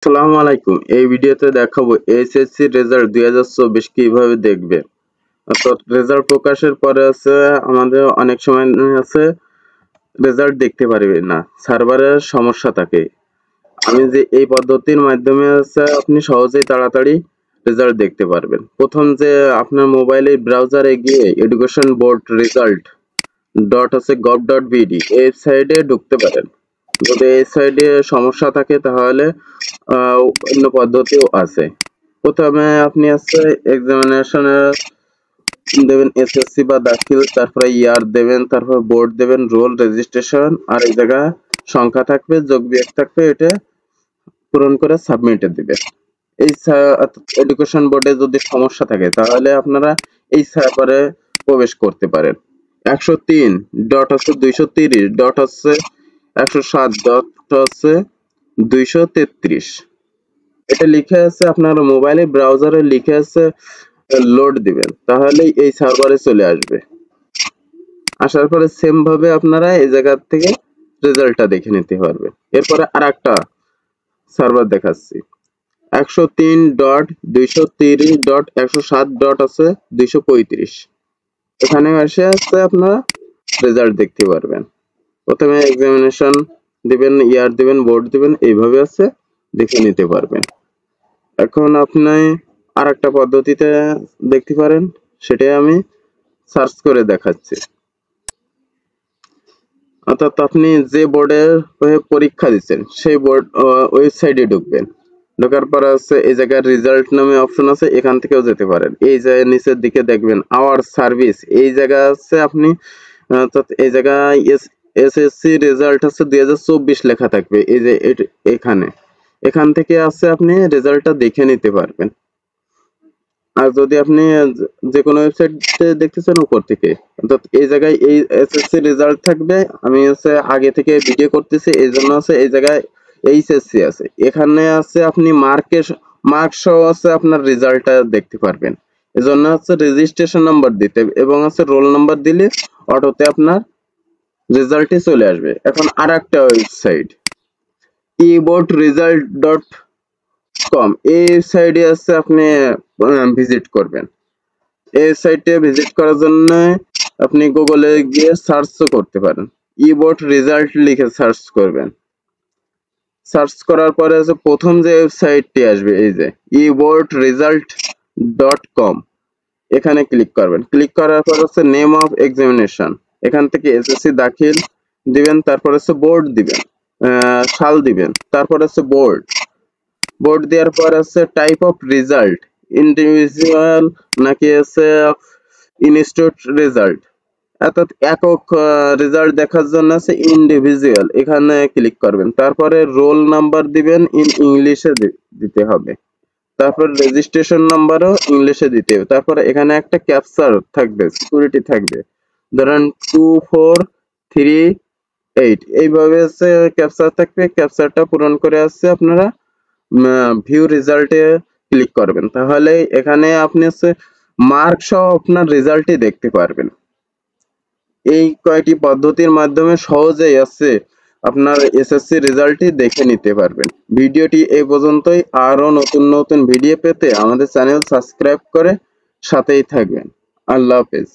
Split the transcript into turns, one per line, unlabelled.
আসসালামু আলাইকুম। এই ভিডিওতে দেখাবো এইচএসসি রেজাল্ট 2024 কিভাবে দেখবে। অর্থাৎ রেজাল্ট প্রকাশের পরে আমাদের অনেক সময় রেজাল্ট দেখতে পারবে না, সার্ভারের সমস্যা থাকে। আমি যে এই পদ্ধতির মাধ্যমে আপনি সহজেই তাড়াতাড়ি রেজাল্ট দেখতে পারবেন। প্রথম যে আপনার মোবাইলের ব্রাউজারে গিয়ে এডুকেশন বোর্ড রেজাল্ট .gov.bd এই সাইটে ঢুকতে পারেন। যদি এই সাইডে সমস্যা থাকে তাহলে অন্য পদ্ধতিও আছে। প্রথমে আপনি এক্সামিনেশনের দেবেন এসএসসি বা দাখিল, তারপরে ইয়ার দেবেন, তারপর বোর্ড দেবেন, রোল, রেজিস্ট্রেশন, আর এই জায়গা সংখ্যা থাকবে, যোগ বিয়োগ থাকবে, এটা পূরণ করে সাবমিটে দিবেন। এই এডুকেশন বোর্ডে যদি সমস্যা থাকে তাহলে আপনারা এই সার্ভারে প্রবেশ করতে পারেন। 103 ডট 230 ডট 107 ডট 233 এটা লিখে আছে, আপনার মোবাইলে ব্রাউজারে লিখে আছে, লোড দিবেন, তাহলেই এই সার্ভারে চলে আসবে। আসার পরে সেম ভাবে আপনারা এই জায়গা থেকে রেজাল্টটা দেখে নিতে পারবেন। এরপরে আরেকটা সার্ভার দেখাচ্ছি, 103.230.107.235 এখানে এসে আপনারা রেজাল্ট দেখতে পারবেন। প্রথমে এক্সামিনেশন দিবেন, ইয়ার দিবেন, বোর্ড দিবেন, এইভাবে দেখে নিতে পারবেন। এখন আপনি আরেকটা পদ্ধতিতে দেখতে পারেন, সেটাই আমি সার্চ করে দেখাচ্ছি। অর্থাৎ আপনি যে বোর্ডের পরীক্ষা দিচ্ছেন সেই বোর্ড ওয়েবসাইটে ঢুকবেন। ঢোকার পর এই জায়গায় রেজাল্ট নামে অপশন আছে, এখান থেকেও যেতে পারেন। এই জায়গায় নিচের দিকে দেখবেন আওয়ার সার্ভিস, এই জায়গা আপনি অর্থাৎ এই জায়গায় এসএসসি রেজাল্ট 2024 লেখা থাকবে। এই যে এখান থেকে আপনি রেজাল্টটা দেখে নিতে পারবেন। আর যদি আপনি যে কোনো ওয়েবসাইটে দেখতেছেন উপর থেকে, অর্থাৎ এই জায়গায় এই এসএসসি রেজাল্ট থাকবে। আমি আগে থেকে ভিডিও করতেছি, এই জন্য এই জায়গায় এইচএসসি আছে। এখানে আপনি মার্ক সহ আপনার রেজাল্টটা দেখতে পারবেন। এজন্য রেজিস্ট্রেশন নাম্বার দিতে এবং রোল নাম্বার দিলে অটোতে আপনার রেজাল্টে চলে আসবে। এখন আরেকটা ওয়েবসাইট eboardresult.com, এই সাইটে আপনি ভিজিট করবেন। এই সাইটে ভিজিট করার জন্য আপনি গুগলে গিয়ে সার্চ করতে পারেন, ইবোর্ড রেজাল্ট লিখে সার্চ করবেন। সার্চ করার পরে প্রথম যে ওয়েবসাইটটি আসবে, এই যে eboardresult.com, এখানে ক্লিক করবেন। ক্লিক করার পর নেম অফ এক্সামিনেশন, এখান থেকে এসএসসি দাখিল দিবেন, তারপর বোর্ড দিবেন, সাল দিবেন, তারপর বোর্ড দেওয়ার পর টাইপ অফ রেজাল্ট, ইন্ডিভিজুয়াল নাকি ইনস্টিটিউট রেজাল্ট, অর্থাৎ একক রেজাল্ট দেখার জন্য ইন্ডিভিজুয়াল, এখানে ক্লিক করবেন। তারপরে রোল নাম্বার দিবেন, ইংলিশে দিতে হবে। তারপর রেজিস্ট্রেশন নাম্বারও ইংলিশে দিতে হবে। তারপরে এখানে একটা ক্যাপচার থাকবে, সিকিউরিটি থাকবে, ধরেন 2438, এইভাবে ক্যাপচার থাকবে। ক্যাপচারটা পূরণ করে আপনারা ভিউ রেজাল্টে ক্লিক করবেন, তাহলে এখানে আপনি মার্ক সহ আপনার রেজাল্টই দেখতে পারবেন। এই কয়টি পদ্ধতির মাধ্যমে সহজেই আপনার এসএসসি রেজাল্টটি দেখে নিতে পারবেন। ভিডিওটি এই পর্যন্তই। আরো নতুন নতুন ভিডিও পেতে আমাদের চ্যানেল সাবস্ক্রাইব করে সাথেই থাকবেন। আল্লাহ হাফেজ।